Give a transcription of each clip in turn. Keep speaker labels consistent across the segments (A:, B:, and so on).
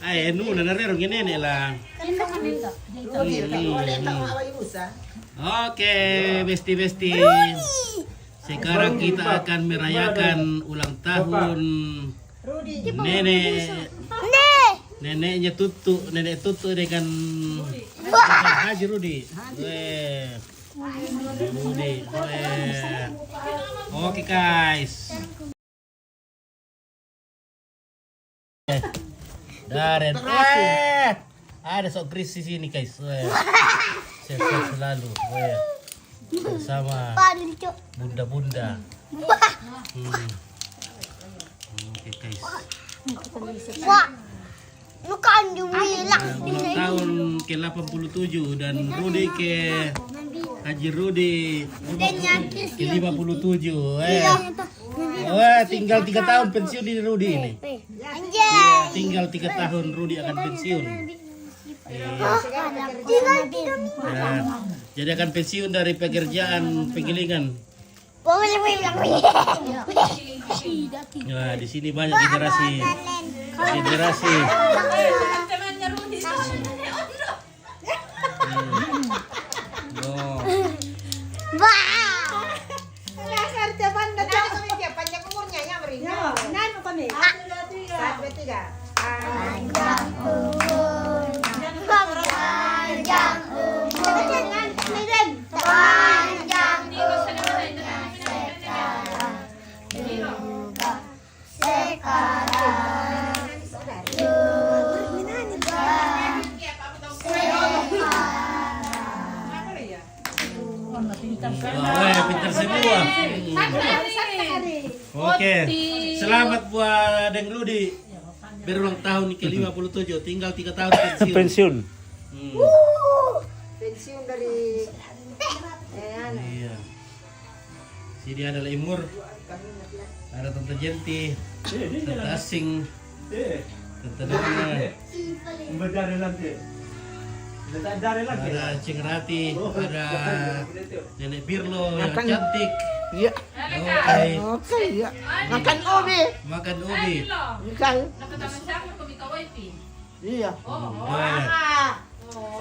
A: Ay, na narero gini lah. Oke, besti-besti. Sekarang kita akan merayakan ulang tahun neneknya nenek Tutu dengan Haji Rudi. Rudi. Oke guys. Daren. Ada sok Chris di sini guys. Sehat selalu. Bersama bunda-bunda. Oke guys. Tahun ke-87 dan Rudi Haji Rudi ke-57. Tinggal 3 tahun pensiun di Rudi ini. Tinggal 3 tahun Rudi akan pensiun. Jadi akan pensiun dari pekerjaan penggilingan. Nah, di sini banyak generasi.
B: Panjang umurnya ya beri.
A: Pintar semua. Oke, selamat buat Deng Rudi berulang tahun ke-57, tinggal 3 tahun pensiun.
B: Pensiun dari
A: Iya. Sini ada Lemur, ada Tante Jenti, Tante Asing, Tante Nana, ada Cing Rati, ada Nenek Birlo yang cantik.
C: Iya.
A: Oke.
C: Iya. Makan ubi.
A: Makan ubi.
C: Iya.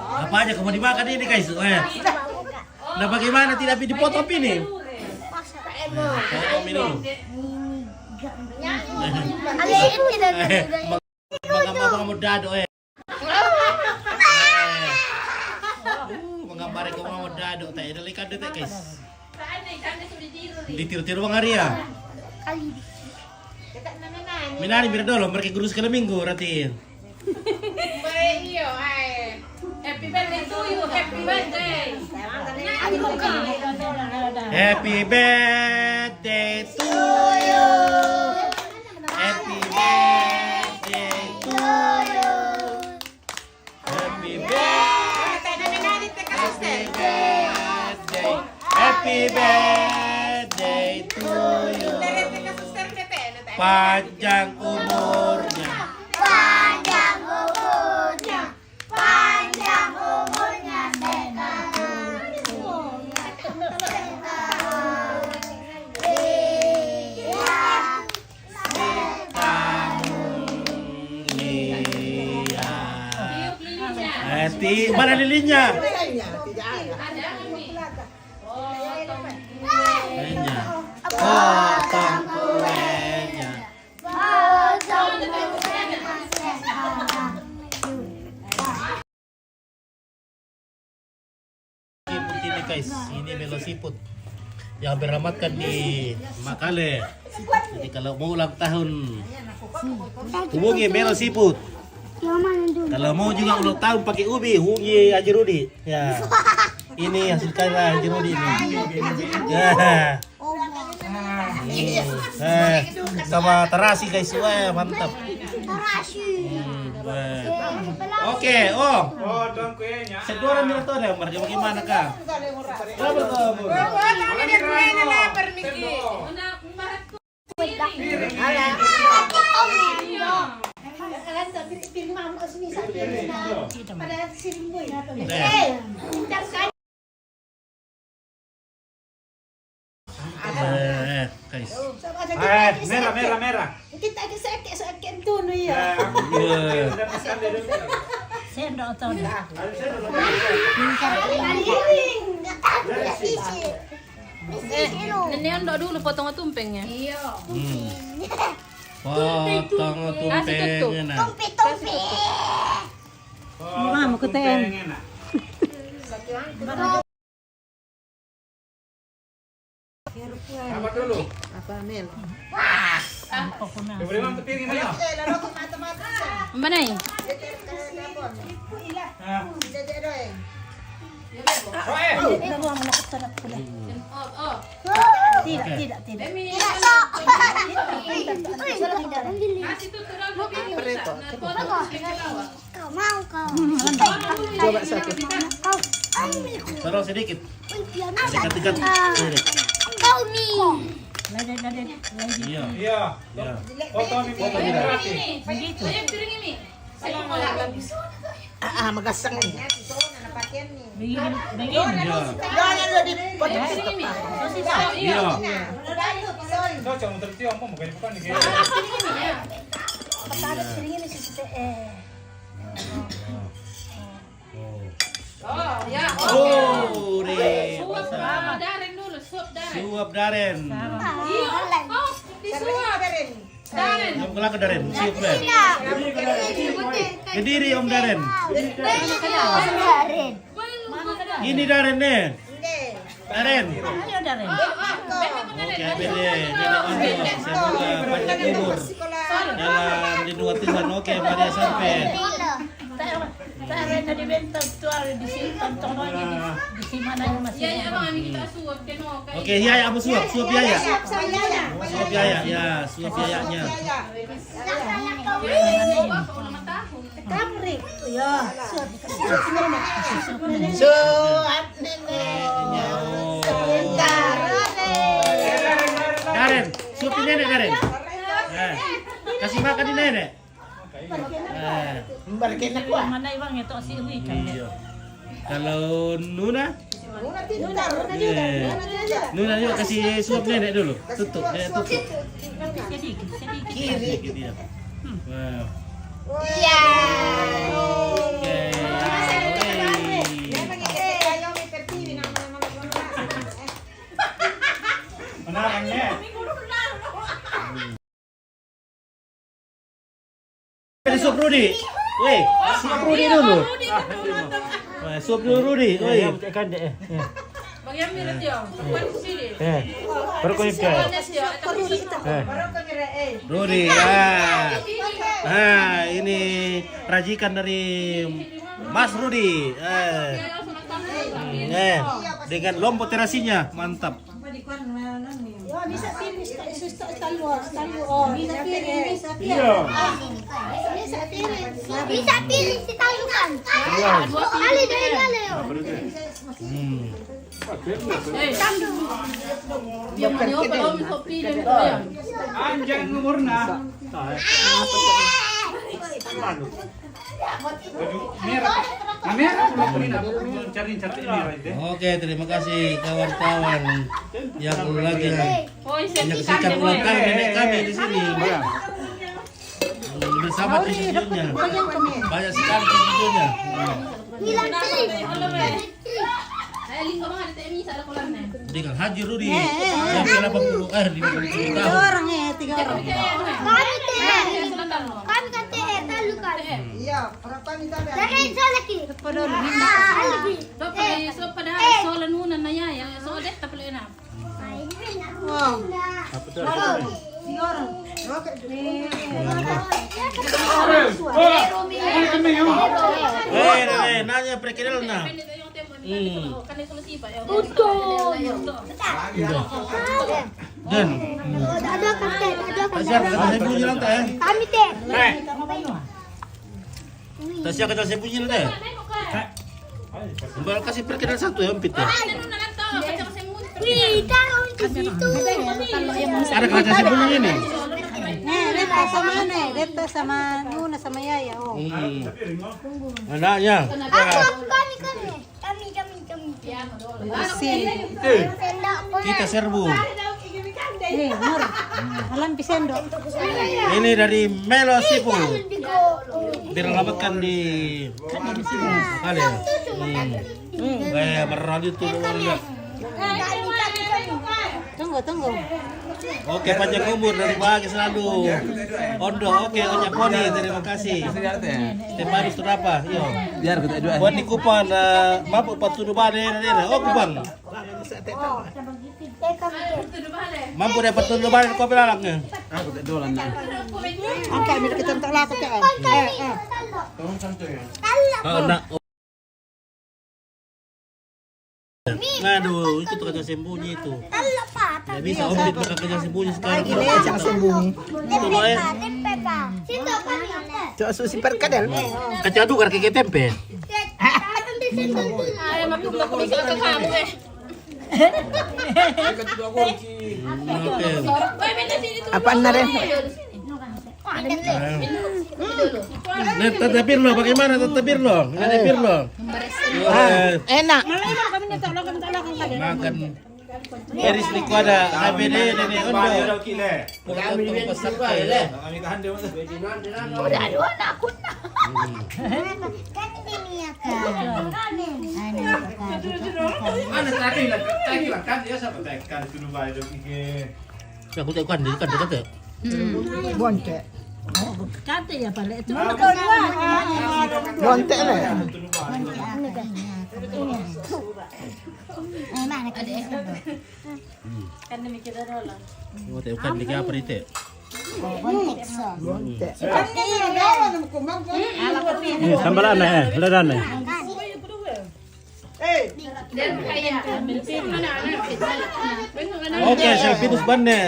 A: Apa aja kamu dimakan ini guys? Nah bagaimana tidak dipotong ini? Potong ini dulu. Kamu dado menggambar kamu mau dado tak ada likat deh guys. Ditiru-tiru bang Arya. Minari biar dulu mereka guru sekali minggu berarti.
D: Happy birthday to you, happy birthday.
A: Happy birthday to you. Happy birthday to you. Happy birthday. Happy birthday to you. Panjang umurnya. Mana lilinnya? Lilinnya. Potong kuenya. Siput ini guys, ini Melo Siput yang beramatkan di Makale. Jadi kalau mau ulang tahun hubungi Melo Siput. Kalau mau juga ulang tahun pakai ubi, hubungi Haji Rudi. Ya. Ini hasil karya Haji Rudi ini. Ya. Sama terasi guys, wah mantap. Oke, Om. Sedora minuto deh, Mar. Bagaimana kah? Berapa tuh? Guys.
C: Merah.
B: Kita sakit tuh ya.
E: Sendok atau
D: Nenek ndok dulu potong tumpengnya. Iya.
A: Potong tumpengnya nah.
E: gimana mau keten?
C: Apa dulu? Apa Mel?
E: Beri
C: mam piring aja.
D: Mana ini? Oh.
E: Tidak.
D: Kasih tuh terlalu
C: Coba satu.
A: Taruh sedikit. Dekat-dekat. Iya.
F: Iya. Foto nih.
D: Begitu. Piring ini.
C: Magasang nih.
E: begini
C: Jangan lo dipotong.
D: Piring ini.
A: Iya.
F: Cocok untuk tiap mau kayak bukan nih.
D: Oh, ya.
A: Oh, deh.
D: Suap Daren dulu, suap Daren.
A: Suap Daren.
D: Iya. Oh, disuap. Daren.
A: Yang kelak ke Daren. Siap Daren. Kediri Om Daren. Ini Daren nih. Daren.
E: ayo Daren
A: Oke, bede. Nenek Ondo. Semoga panjang umur. Dalam lindungan Tuhan. Oke, Maria sampai.
E: Daren di bentar tuh di sini tontonnya di sini mana yang masih
D: Ya, ya, bang, kita suap keno.
A: Oke, Yaya kamu suap. Suap Yaya. Suap Yaya. Ya, suap Yayanya.
C: Suap neneknya.
A: Daren, suapin nenek Daren. Kasih makan di nenek.
C: Balikin aku.
E: mana ibang itu si Wi kan
A: Iya. Kalau Nuna? Nuna juga kasih suap nenek dulu. Tutup, nenek tutup.
E: sedikit
A: Sedikit dia. Wow.
B: Iya.
A: Oke.
F: Menarangnya.
A: Ada suap Rudi. Woi, suap Rudi dulu. Wah, suap dulu Rudi. Woi.
D: Bang Yamir dia, bukan sini.
F: Baru kau ikat.
A: Rudi. Ini rajikan dari Mas Rudi. Dengan lombok terasinya, mantap.
E: bisa pilih si talukan kali dari Galeo
D: Dia mau kalau kopi dan goyang.
F: Anjang umurna. Merah. Merah cari merah itu.
A: Oke, terima kasih kawan-kawan yang lagi
D: Oh,
A: menyaksikan ulang tahun nenek kami di sini. Bersama videonya. Banyak sekali videonya. Dengan Haji Rudi yang ke-80 50 tahun.
E: orang ya 3 orang
G: Kami kan TR, tahu kan?
B: Iya, orang kami tahu.
G: Dari saya lagi.
D: Padahal soalan nunan na ya, so deh tapi enak.
A: Nanya perkenal na.
D: Kan itu sih Pak ya.
A: Dan
G: Ada kakek, ada
A: Tasya saya bunyi lang tayo.
G: kami teh.
A: Tasya kita saya bunyi lang tayo. Mbak kasih perkenal satu ya umpit ya.
G: Wih, taruh di situ.
A: Ada kerja saya bunyi ini.
E: Reta sama Reta sama Nuna sama Yaya
A: Anaknya.
G: Kami.
E: Sendok
A: Kita serbu.
E: Nur alam pisendok
A: Ini dari Melo Sipu. Direlamatkan di Makale. Kayak beneran itu luarnya.
E: Tunggu.
A: Oke, panjang umur dari pagi selalu. Ondo, oke, Onya Poni, terima kasih. Temanus terapa? Yo.
F: Biar kita dua.
A: Buat nikupan, mampu patudu bade, oh kubang. Mampu dapat patudu bade, kopi lalaknya.
F: Aku tak dolan.
C: Angkat ambil kita tak laku kan.
A: Oh, nak. Aduh, itu tuh kerja sembunyi itu. Tidak bisa Om Dit makan kerja sembunyi sekarang.
C: Ini yang sembunyi.
A: Itu loh ya.
C: Cok susi perkedel.
A: Kaca dukar kayak tempe.
D: Ay, makulit ka kamu eh.
A: Oke.
D: Uy, may nasili to.
C: Apaan na rin?
A: Nah, Tata Pirlo, bagaimana Tata Pirlo? Ada Pirlo.
C: Enak.
A: Makan. Eris liquada, ABD, Nenek Ondo. Pulang pasar kaya. Aku tak kan, kan kata.
C: Bonte.
E: Kate ya pala ito.
C: Bonte lah.
D: Kan mikir rola.
A: Oh, tak kan dia apa itu?
C: Bonte.
A: Sambalan ledan
D: Dan kaya.
A: Oke, Salpinus Banne.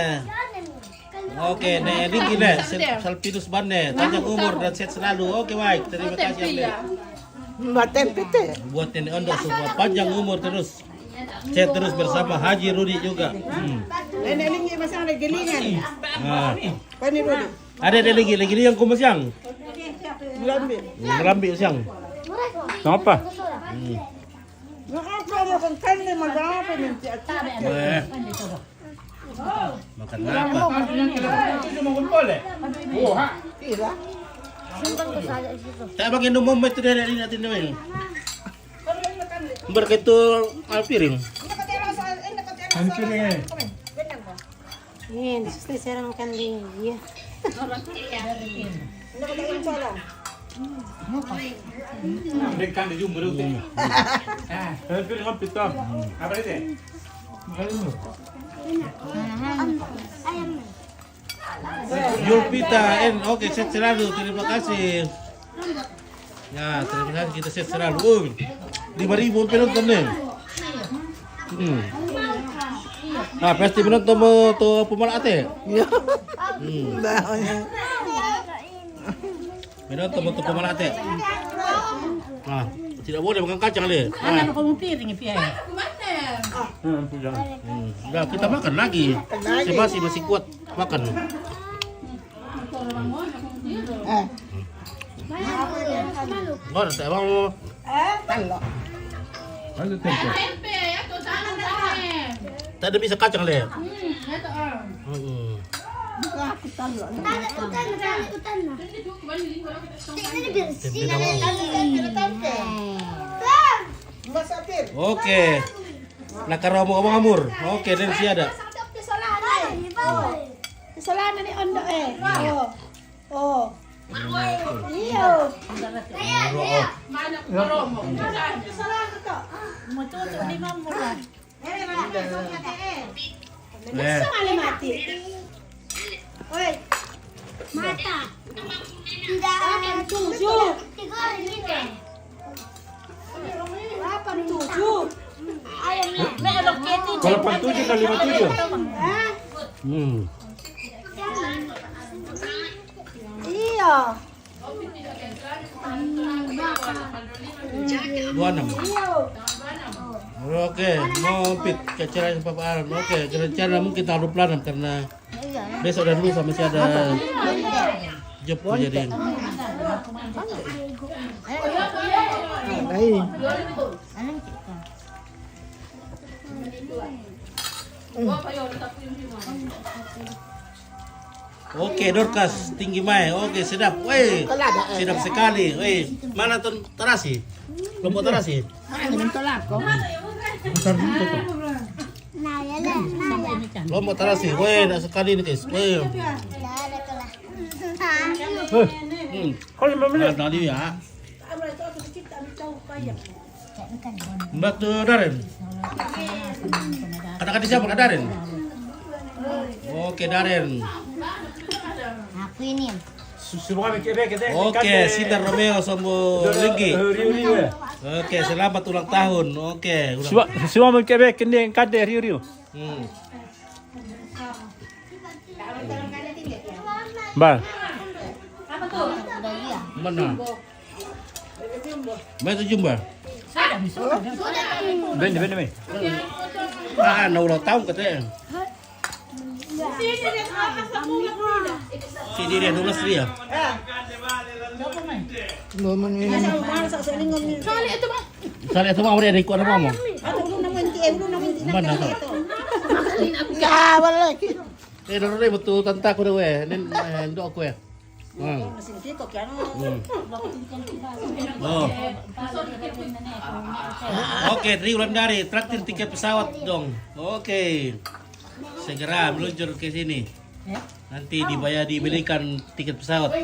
A: Oke, ringgi deh, Salpinus Banne, panjang umur dan sehat selalu. Oke, baik, terima kasih.
C: Buat tempe teh.
A: Buat Nenek Ondo semua panjang umur terus. Sehat terus bersama Haji Rudi juga.
C: Nenek lingi masang ada gelingan.
A: Nah,
C: Pani Rudi.
A: ada lagi yang kumas yang.
C: Lambi.
A: Merambi siang. Apa?
C: Nakakaya kung kanya mag-aapa ng
A: Makan apa?
C: tira.
A: Tak bagi nomor itu dari natin namin. Berkaitu alpiring.
E: Yan, susli serang kanding. Ya.
F: Dekan di jumbo dulu. Alpiring apa itu? Apa itu?
A: Yulpita, oke, sehat selalu, terima kasih. Ya, terima kasih, kita sehat selalu. 5.000 penonton nih. Nah, pasti penonton mau tuh pemalate. Penonton mau tuh pemalate. Nah, tidak boleh makan kacang deh. Nah, udah kita makan lagi. Saya masih kuat makan. Oh, saya mau.
D: Tempe, ato sana dami.
A: Tadi bisa kacang deh.
D: Ito
A: Oke. Nakaromo amur. Oke, dan si ada.
E: Kesalahan ni Ondo eh. Oh. Iyo.
D: Manak karomo.
E: Kesalahan ka. Mututo di mamura. Sali mati.
G: Oi. Mata. Tidak tujuh.
E: 87.
G: May allocated.
F: Kalau 47 kali 57.
E: Iya.
A: 26. Oke, mau pit ke acara Papa Aran. Oke, rencana mungkin taruh pelanan karena besok dan lusa masih ada job kejadian. Oke, Dorcas, tinggi mai. Oke, sedap. Woi, sedap sekali. Woi, mana tuh terasi? Lombok terasi. Lombok terasi. Woi, enak sekali ini guys. Woi.
F: Kalau mau beli.
A: Nah, tadi ya. Mbak tuh Daren. Kata-kata siapa? Kata Daren. Oke, Daren.
G: Aku ini.
F: Suruh kami kebek kita.
A: Oke, Sinar Romeo Sombo Linggi. Oke, selamat ulang tahun. Oke,
F: Suruh kami kebek ini kade riu.
A: Hmm.
F: Mbak.
A: Mana? Mana jumpa?
F: Ben.
A: Ah, na ulang tahun katanya. Si dia 12 dia. Sali itu mau dia ikut apa mau? Mana tu? Dulu betul tanta aku dewe, nen ndok aku ya. Oh. Oke, Tri Wulandari, traktir tiket pesawat dong. Oke. Segera meluncur ke sini. Nanti dibelikan tiket pesawat.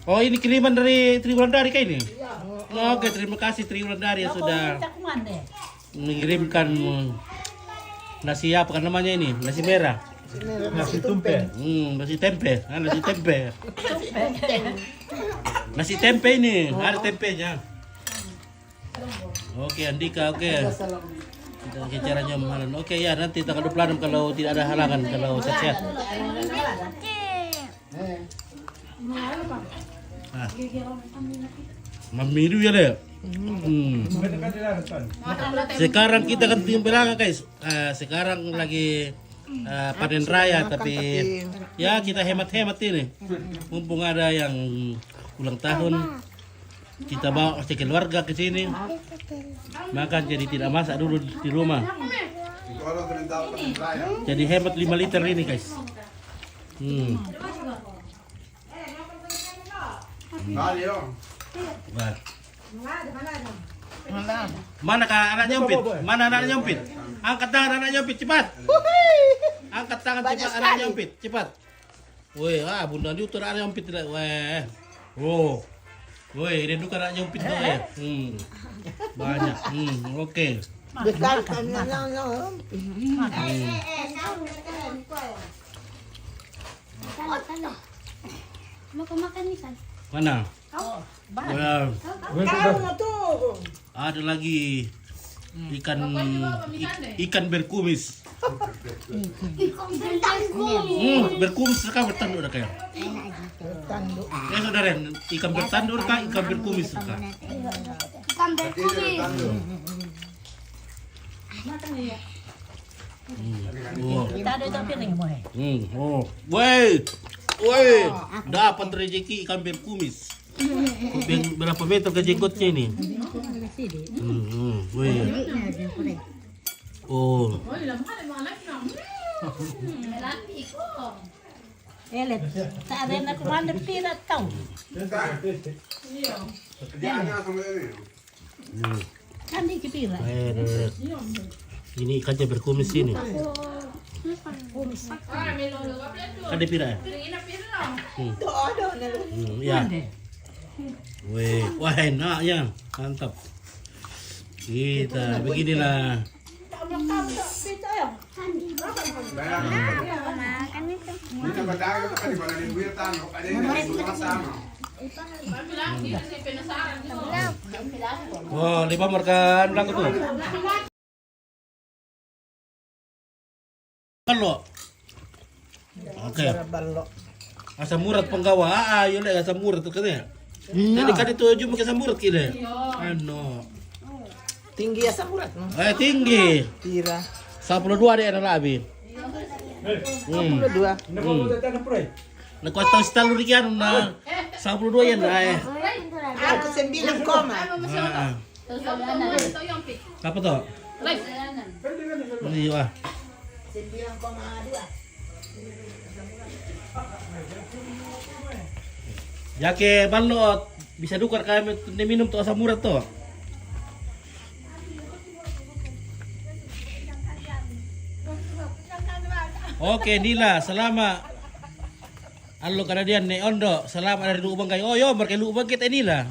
A: Oh, ini kiriman dari Tri Wulandari kayak ini. Oke, terima kasih Tri Wulandari yang sudah mengirimkan nasi apa kan namanya ini? Nasi merah.
F: Nasi tumpe.
A: Nasi tempe. Nasi tempe. Nasi tempe ini, ada tempenya. Oke, Andika, oke. Kita caranya mahalan. Oke ya, nanti tanggal 26 kalau tidak ada halangan, kalau sehat-sehat. Ah. Mamiru ya deh. Sekarang kita kan tim belakang guys. Sekarang lagi panen raya, tapi ya kita hemat-hemat ini. Mumpung ada yang ulang tahun, kita bawa keluarga ke sini. Makan jadi tidak masak dulu di rumah. Jadi hemat 5 liter ini guys. Mana kak anaknya Umpit? Mana anaknya Umpit? Angkat tangan anaknya Umpit cepat. Angkat tangan cepat anaknya Umpit cepat. Woi, bunda diutur anaknya Umpit tidak. Weh. Oh. Woi, ini bukan anaknya Umpit tuh ya. Banyak. Oke.
G: Mau makan nih kan?
A: Mana? Ada lagi ikan berkumis. Berkumis kah bertanduk dah kayak? Ya saudara, ikan bertanduk kah ikan berkumis kah?
G: Ikan berkumis.
E: Kita ada tapi nih mau.
A: Oh, woi, woi, dapat rezeki ikan berkumis. Berapa meter ke jenggotnya ini? Woi. Oh.
E: Elet, tak ada nak mana pila tahu. Kan di kepila.
A: Ini ikannya berkumis ini. Ada pira ya? Ya. Weh, wah enak ya, mantap. Kita beginilah. Oh, 5 markan belakang tuh. Balok. Oke. Asam urat penggawa. Yun lagi asam urat tuh katanya. Jadi kan itu cuma asam urat kira. Ano.
C: Tinggi asam urat.
A: Tinggi.
C: Tira.
A: 12 deh anak abi.
C: 22.
A: Nak tahu setalu rikian na 12 yan na.
C: Aku 9 koma.
A: Apa tuh? Iya.
C: 9,2.
A: Jake balot bisa dukar kami minum tuh asam urat tuh. Oke, Nila, selama alo kanadian ne ondo, selama dari lubang kayo. Oh, yo, markay lubang kita Nila.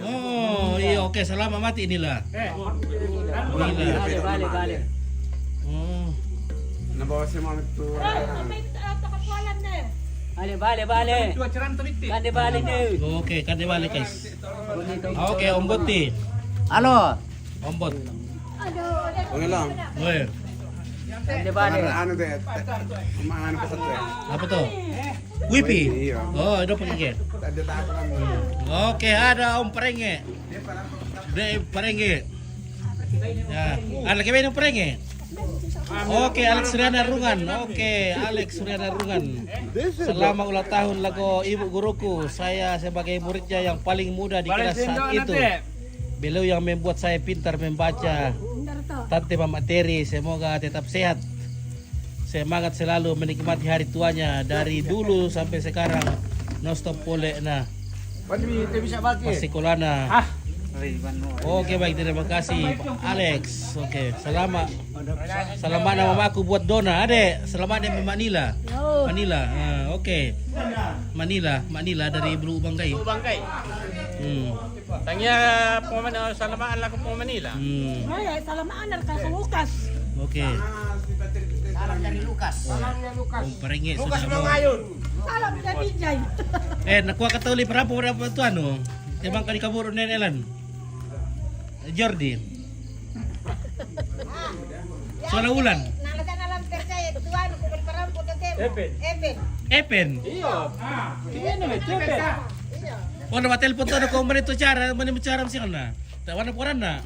A: Oh, iya, oke, selama mati Nila. Nila.
C: Bale.
A: Oh.
H: Nabawa si mami to.
C: Bale. Kande bale ne.
A: Oke, kande balik guys. Oke, ombot ti.
C: Ano?
A: Ombot.
H: Okay lang.
A: Oy,
C: Kande bale.
H: Ano de? Kumaano pa sa tre.
A: apa tuh? Wipi.
H: Iya.
A: Oh, itu pakai.
H: Tadi tak ako lang.
A: Oke, ada Om Perenge. De Perenge. Ya, ada kami Om Perenge. Oke, Alex Suryana Rungan. Oke, Alex Suryana Rungan. Selama ulang tahun lagu ibu guruku, saya sebagai muridnya yang paling muda di kelas saat itu. Beliau yang membuat saya pintar membaca. Tante Mama Teri, semoga tetap sehat. Semangat selalu menikmati hari tuanya dari dulu sampai sekarang. No stop pole na. Pasikulana. Oke, baik, terima kasih Alex. Oke, selamat nama mamaku buat Dona. Adek, selamat dari Manila. Manila. Oke. Manila dari Blue Bangkai.
F: Tanya pemain salamaan lah ke Manila.
E: Ay, salamaan ka sa Lucas.
A: Oke.
C: Salam dari Lukas.
A: Om Perenge sudah mau.
E: Salam dari Jay.
A: Nakuha ka tuli para po to ano. Tibang ka di kaburo nen Elan. Jordi. Soalnya ulan.
B: Nalaga na lang percaya tuan ko parang po tatem.
A: Epen.
F: Iyo.
A: Oh, na telepon to ko man ito cara, man mo cara siya na. Tawana po ran na.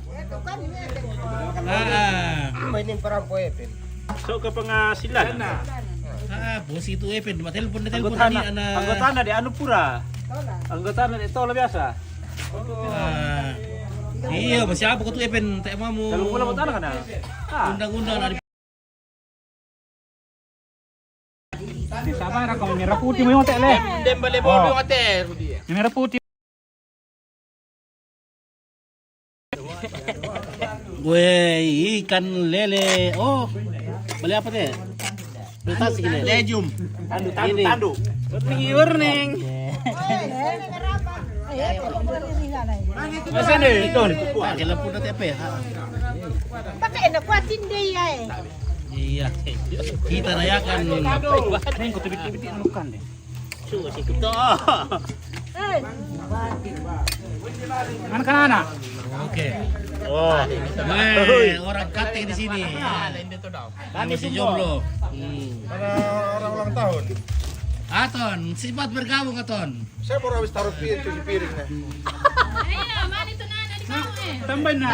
C: Mainin parang po Epen.
F: So ka pangasilan.
A: Bos itu Epen, telepon tadi ana.
F: Anggota na di ano pura. Anggota na di tolo biasa.
A: Iya, masih apa ko tu Epen, tak mamu.
F: Kalau pula mo tanah kana.
A: Undang-undang na
F: Di sama ra ko merah putih mo yung tele. Dembale mo yung ate. Merah putih.
A: Weh, ikan lele. Oh, beli apa teh? Betas gini. Legium.
F: Tandu. Warning. Masa nih itu?
A: Pakai lampu nanti apa ya?
E: Pakai na kwatin day ay.
A: Iya. Kita rayakan.
F: Ning ko tibit-tibit anukan deh.
A: Cuy, sih kita.
F: Mana kana?
A: Oke.
F: Oh.
A: Weh, orang kate di sini. Kami si jomblo.
H: Para orang ulang tahun.
A: Aton, sifat bergabung Aton.
H: Saya baru habis taruh cuci piring nih.
F: Tambah na.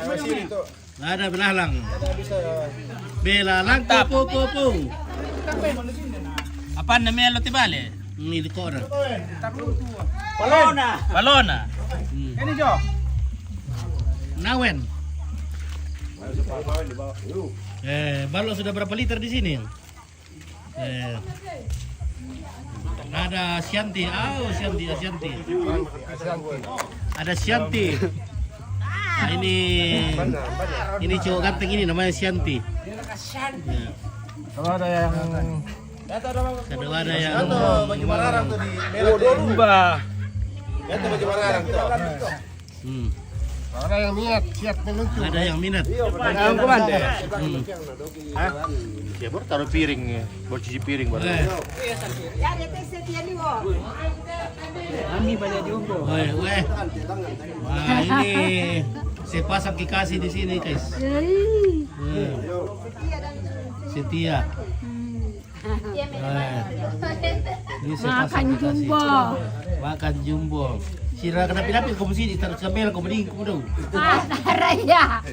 H: Masih itu.
A: Ada belalang.
H: Bisa ya.
A: Belalang kupu-kupu. Apa namanya lo tibale? Ini ko na. Balona.
F: Ini Jo.
A: Nawen. Balok sudah berapa liter di sini? Ada Shanti. Oh, Shanti. Ada Shanti. Nah, ini cowok ganteng ini namanya Shanti.
H: Kalau ada yang
A: Kadang ada yang
H: bagi mararang tuh di merah. Itu bagi mararang tuh. Ada yang niat siap meluncur.
A: Ada yang minat.
F: Ang kumande.
H: Ya baru taruh piring ya, baru cuci piring baru.
C: Kami balik diunggo.
A: Weh. Nah, ini sepasang kekasih di sini, guys. Setia. Ini sepasang kekasih. Makan jumbo. Sira kena pinapil kamu sini, taruh sambil kamu dingin kamu dong.
G: Raya.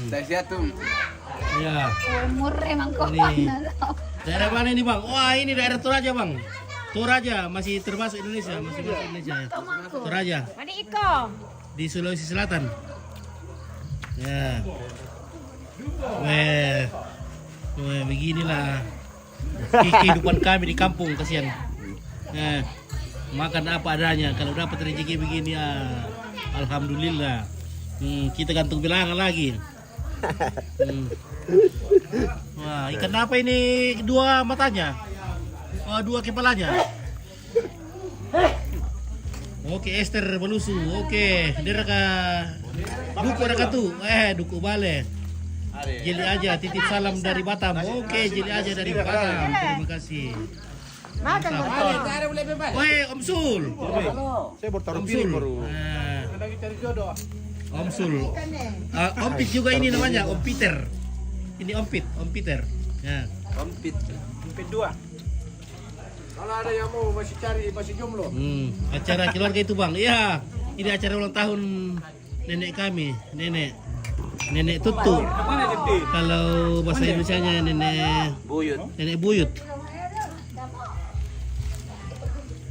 H: Saya siap tuh.
A: Ya.
G: Umur emang kok.
A: Ini. Daerah mana ini bang? Wah ini daerah Toraja bang. Toraja masih termasuk Indonesia, masih masuk Indonesia. Ya. Toraja.
E: Mani iko.
A: Di Sulawesi Selatan. Ya. Weh beginilah kehidupan kami di kampung, kasihan. Makan apa adanya. Kalau dapat rezeki begini ya alhamdulillah. Kita gantung bilangan lagi. Wah, ikan apa ini? Dua matanya. Oh, dua kepalanya. Oke, Esther Balusu. Oke, dia ka duku ada tu. Duku bale. Jeli aja titip salam dari Batam. Oke, jeli aja dari Batam. Terima kasih. Mantap. Woi, Om Sul.
H: Saya baru taruh
A: Om
H: piring
A: Sul.
H: baru.
A: Om Sul. Om Pit juga ini namanya, Om Peter. Ini Om Peter. Ya.
C: Ompit 2. Kalau ada yang mau masih jomblo.
A: Acara keluarga itu Bang. Iya, ini acara ulang tahun nenek kami, nenek Tutu. Kalau bahasa Indonesianya nenek buyut.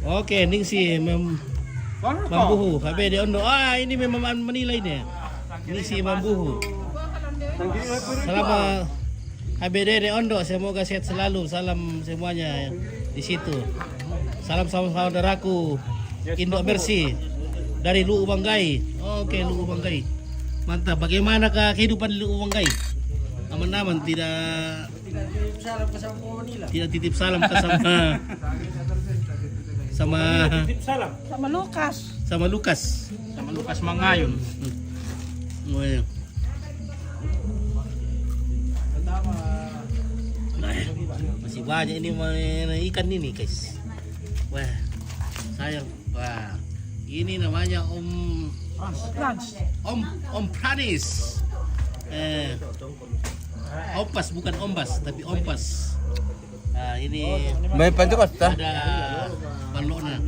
A: Oke, Ningsi Mambuhu. Habe de ondo. Ini memang menilai ini. Ningsi Mambuhu. Selama HBD de ondo, semoga sehat selalu. Salam semuanya di situ. Salam sama saudaraku Indo Bersih dari Lu'u Banggai. Oke, Lu'u Banggai. Mantap. Bagaimana kehidupan di Lu'u Banggai? Aman-aman, tidak titip salam ke sama Lukas
F: Mangayun.
A: Oh, iya. Masih banyak ini ikan ini guys. Wah, sayang. Wah, ini namanya Om Pranis. Ompas bukan ombas tapi ompas. Nah, ini
C: May Pentecosta.
A: ada balona.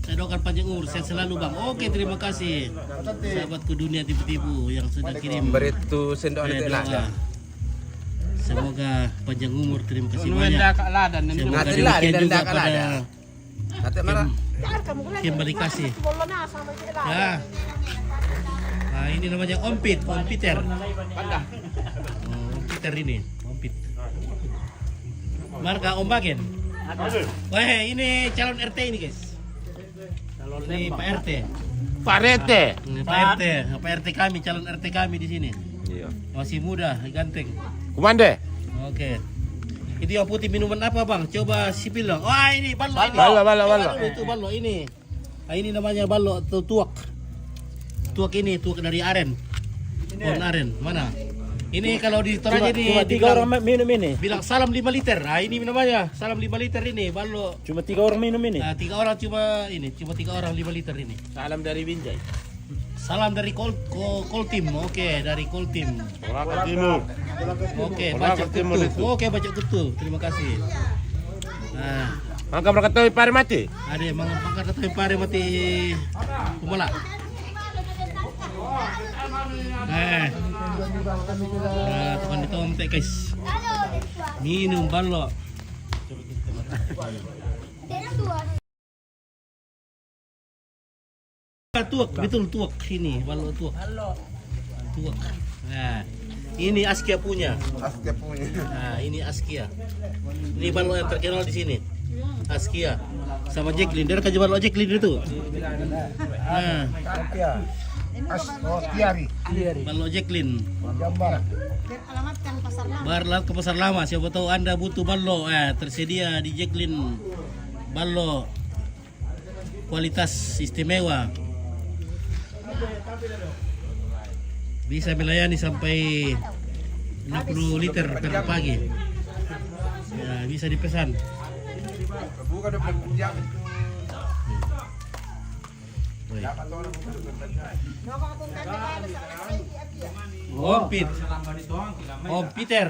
A: Saya doakan panjang umur, sehat selalu Bang. Oke, terima kasih sahabatku dunia tipu-tipu yang sudah kirim
C: Beritu sendok ada
A: doa.
C: lah.
A: Semoga panjang umur, terima kasih
F: Nung
A: banyak.
F: enda ka ladan nan
A: Semoga
C: Nanti lah,
A: demikian juga
C: denda
A: pada
C: Kata marah.
A: Kim kasih. Ya. Nah, ini namanya Om Peter. Om Peter ini, Om Pit. Marga Om Bagen. Wah, ini calon RT ini guys. Ini Pak RT. Pak RT kami, calon RT kami di sini.
C: Iya.
A: Masih muda, ganteng.
C: Kumande.
A: Oke. Itu yang putih minuman apa Bang? Coba sipil dong. Wah, ini ballo ini.
C: Ballo.
A: Itu ballo ini. Nah, ini namanya ballo atau tuak. Tuak ini, tuak dari aren. Pohon aren. Mana? Ini kalau di Toraja ini
F: Tiga orang minum ini.
A: bilang salam 5 liter. Nah, ini namanya salam 5 liter ini ballo.
F: Cuma 3 orang minum ini.
A: Nah, 3 orang cuma 3 orang 5 liter ini.
F: Salam dari Binjai.
A: Salam dari Koltim. Oke, dari Koltim.
H: Orang Timur.
A: Oke, Bacok Kutu. Oke, Bacok Kutu. Terima kasih. Nah,
C: Angka berkata pare mati.
A: ada yang mengangkat atau yang pare mati pemula. Nah, tukang ditom teh guys. Minum ballo. Tuak, betul tuak ini, ballo tuak. Tuak. Nah, ini Askia punya. Nah, ini Askia. Ini ballo yang terkenal di sini. Askia sama Jacqueline. Dia kerja ballo Jacqueline itu. Nah, ballo Jacqueline.
B: Alamatkan pasar lama.
A: Barlat ke pasar lama. Siapa tahu Anda butuh ballo, tersedia di Jacqueline. Ballo kualitas istimewa. Bisa melayani sampai 60 liter per pagi. Ya, bisa dipesan. Om Peter.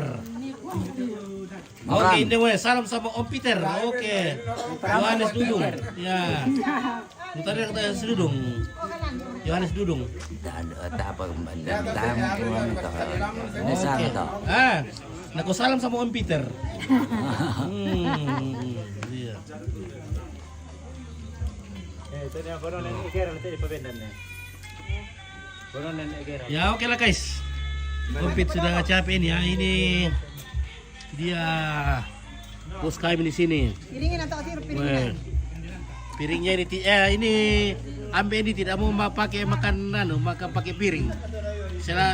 A: Oke, ini salam sama Om Peter. Oke. Yohanes Dudung. Ya. Tadi kata Dudung. Yohanes Dudung. Oke. Naku salam sama Om Peter. Iya. Ya, oke lah guys. Kompit sudah capek ini ya. Ini dia bos kami di sini.
B: Piringin atau sih
A: Weh.
B: piringin.
A: Piringnya ini ambil ini tidak mau pakai makan makan pakai piring.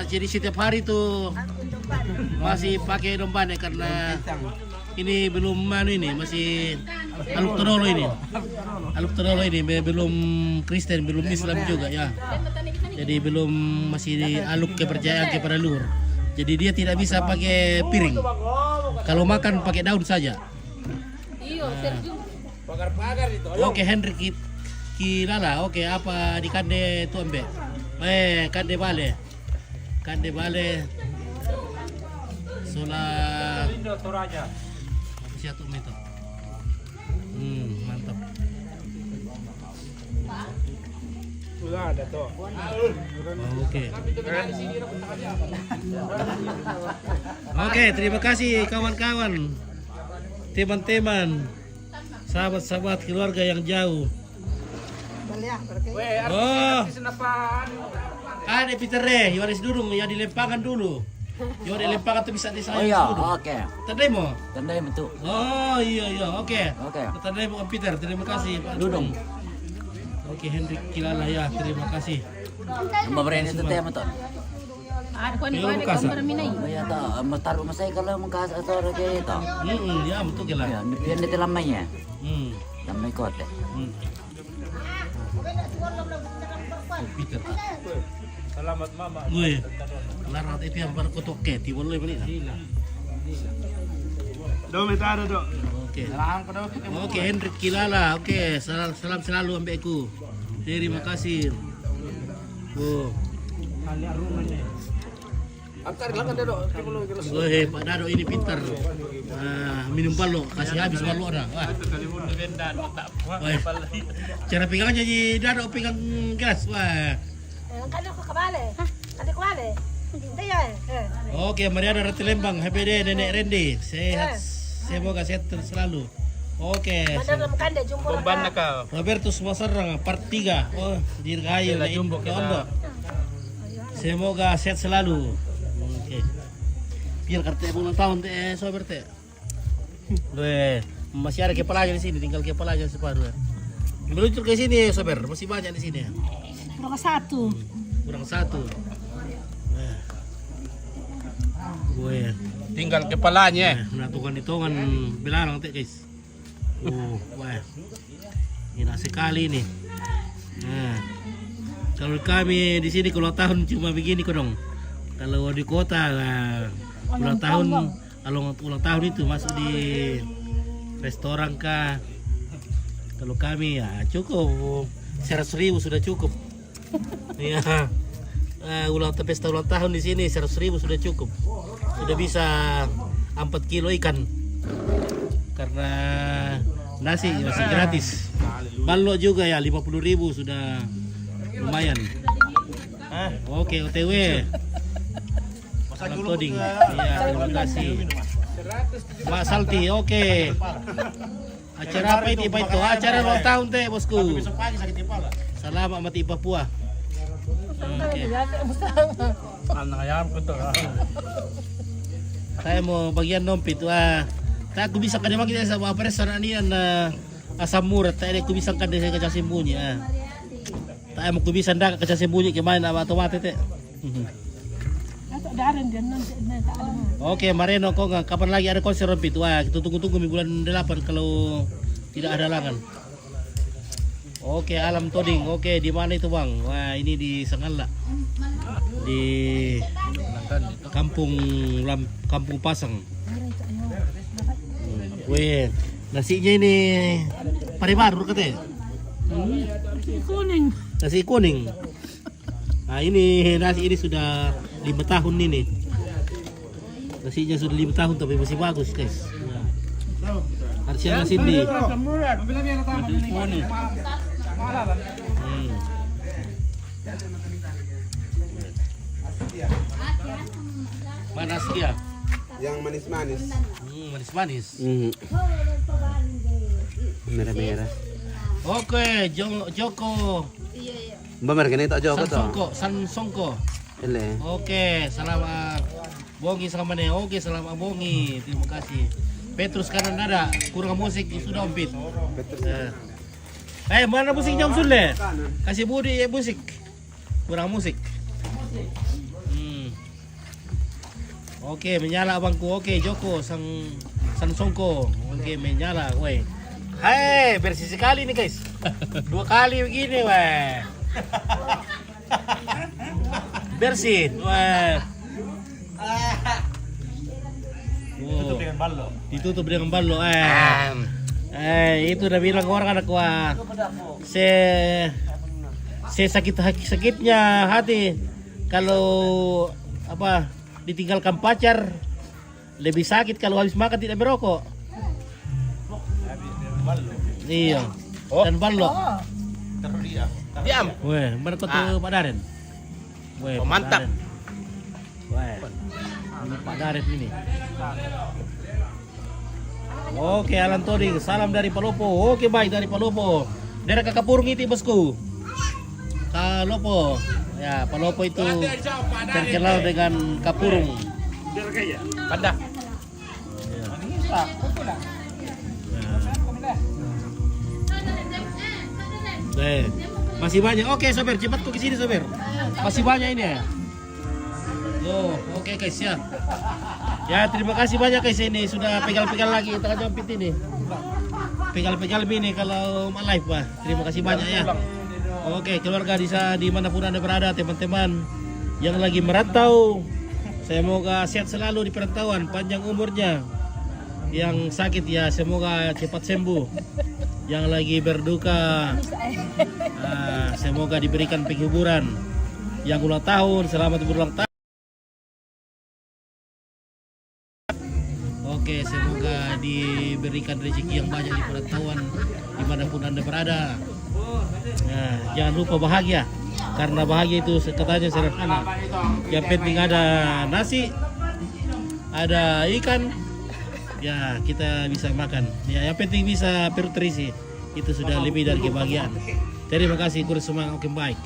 A: Jadi setiap hari tuh masih pakai domban karena ini belum ini masih aluk todolo ini. Aluk todolo ini belum Kristen, belum Islam juga ya. Jadi belum masih aluk kepercayaan kepada luhur. Jadi dia tidak bisa pakai piring. Kalau makan pakai daun saja.
C: Pagar-pagar itu.
A: Oke, Henry Kilala. Oke, apa di kande tu ambe? Kande bale. Kande bale. Sola
F: Indo Toraja.
A: apa sih tuh itu? Mantap.
C: Udah ada tuh.
A: Oke. Oke, terima kasih kawan-kawan. Teman-teman. Sahabat-sahabat keluarga yang jauh.
C: Weh,
A: Oh,
C: artis kenapa?
A: ada Peter Re, Yohanes Durung ya di Lempangan dulu. Yohanes Lempangan tuh bisa di
I: Oh
A: saya
I: iya,
A: dulu.
I: oke.
A: Tandai mo?
I: Tandai betul.
A: Oh iya, oke.
I: Oke.
A: Tandai mo Peter, terima kasih Pak
I: Dudung.
A: Oke, Hendrik Kilala ya, terima kasih.
I: Pemberian itu teh betul.
A: Yung kasa.
I: Iya toh, taruh masai kalau mengkas atau kayak itu.
A: Ya betul Kila.
I: Ya, dia nanti lamanya.
A: Hmm.
I: Lamai kote.
A: Oh, Peter.
F: Selamat mama.
A: Gue. Larat itu yang berkotok ke, tiwal lo balik.
C: Dometado dok.
A: Oke. Oke, Hendrik Kilala. Oke, salam selalu ambeku. Terima kasih. Oh.
C: Antar lang ada dok.
A: Woi, Pak Dado ini pintar. Minum balok, kasih habis balok dah. Wah. Wah. Cara pegangnya jadi Dado pegang gelas. Wah. Oke, Mariana Rati Lembang, HPD Nenek Randy. Sehat. Semoga sehat selalu. Oke.
F: Bomban nakal.
A: Robertus Masarang part 3. Oh, dirgayu na
F: jumbo kita.
A: Semoga sehat selalu. Oke. Biar kartu ulang tahun teh sober teh. Weh, masih ada kepalanya di sini, tinggal kepalanya separuh. Meluncur ke sini sober, masih banyak di sini.
B: Kurang satu.
A: Kurang satu. Gue
F: Tinggal kepalanya.
A: melakukan hitungan belarang teh guys. Wah. Enak sekali nih. Nah, kalau kami di sini kalau tahun cuma begini kok dong. Kalau di kota ulang tahun, kalau ulang tahun itu masuk di restoran kah? Kalau kami ya cukup 100.000 sudah cukup. Iya. Pesta ulang tahun di sini 100.000 sudah cukup. Sudah bisa 4 kilo ikan. Karena nasi masih gratis. Balok juga ya 50.000 sudah lumayan. Oke, OTW. Salam toding. Iya, terima kasih. Mbak Salti, oke. Acara apa ini Pak itu? Acara ulang tahun teh bosku. Selamat mati Papua. Oke.
F: Anak ayam betul.
A: Saya mau bagian dompet. Wah, tak aku bisa kan kita sama apa restoran ini asam murad. Tak aku bisa kan saya kaca sembunyi. Tak mau aku bisa ndak kaca sembunyi kemarin apa tomat teh. Oke, Mareno kok nggak kapan lagi ada konser rompit? Wah, kita tunggu-tunggu di bulan 8 kalau tidak ada halangan. Oke, Alam Toding. Oke, di mana itu Bang? Wah, ini di Sangala. Di Kampung Pasang. Weh, nasinya ini pare baru katanya.
B: Kuning.
A: Nasi kuning. Nah, ini nasi ini sudah 5 tahun ini. Nasinya sudah 5 tahun tapi masih bagus, guys. Nah. Harusnya nasi di. Mana dia?
H: Yang manis-manis.
A: Manis-manis.
H: Merah-merah.
A: Oke, Joko.
H: Mbak mereka ini tak jauh
A: San
H: kok.
A: Songko.
H: Ele.
A: Oke, selamat Bongi sama nih. Oke, selamat Bongi. Terima kasih. Petrus kanan ada. Kurang musik sudah Om Pit. Mana musiknya Om Sule? Kasih Budi musik. Kurang musik. Oke, menyala abangku. Oke, Joko San Songko. Oke, menyala, weh. Hai, bersih sekali nih guys. 2 kali begini, weh. Bersih, weh. Ditutup dengan ballo. Ditutup dengan ballo, itu udah bilang orang anak wah. Sakitnya hati kalau apa ditinggalkan pacar lebih sakit kalau habis makan tidak merokok. Iya. Dan ballo.
H: Diam.
A: Weh, mana kau tuh Pak Daren? Weh,
H: Mantap.
A: Weh, ini Pak Daren ini. Oke, Alan Toding, salam dari Palopo. Oke, baik dari Palopo. Daerah Kakapurung itu bosku. Palopo. Ya, Palopo itu terkenal dengan kapurung.
H: Pandah.
A: Masih banyak. Oke, Sober, cepat kok ke sini, Sober. Masih banyak ini ya. Oke guys ya. Ya, terima kasih banyak guys ini sudah pegal-pegal lagi tengah Jompit ini. Pegal-pegal ini kalau live, Pak. Terima kasih banyak ya. Oke, keluarga dimanapun Anda berada, teman-teman yang lagi merantau, semoga sehat selalu di perantauan, panjang umurnya. Yang sakit ya semoga cepat sembuh. Yang lagi berduka, semoga diberikan penghiburan. Yang ulang tahun, selamat berulang tahun. Oke, semoga diberikan rezeki yang banyak di perantauan dimanapun Anda berada. Nah, jangan lupa bahagia, karena bahagia itu katanya sederhana. Yang penting ada nasi, ada ikan, ya kita bisa makan. Ya, yang penting bisa perut terisi. Itu sudah lebih dari kebahagiaan. Terima kasih, kurang semangat, oke baik.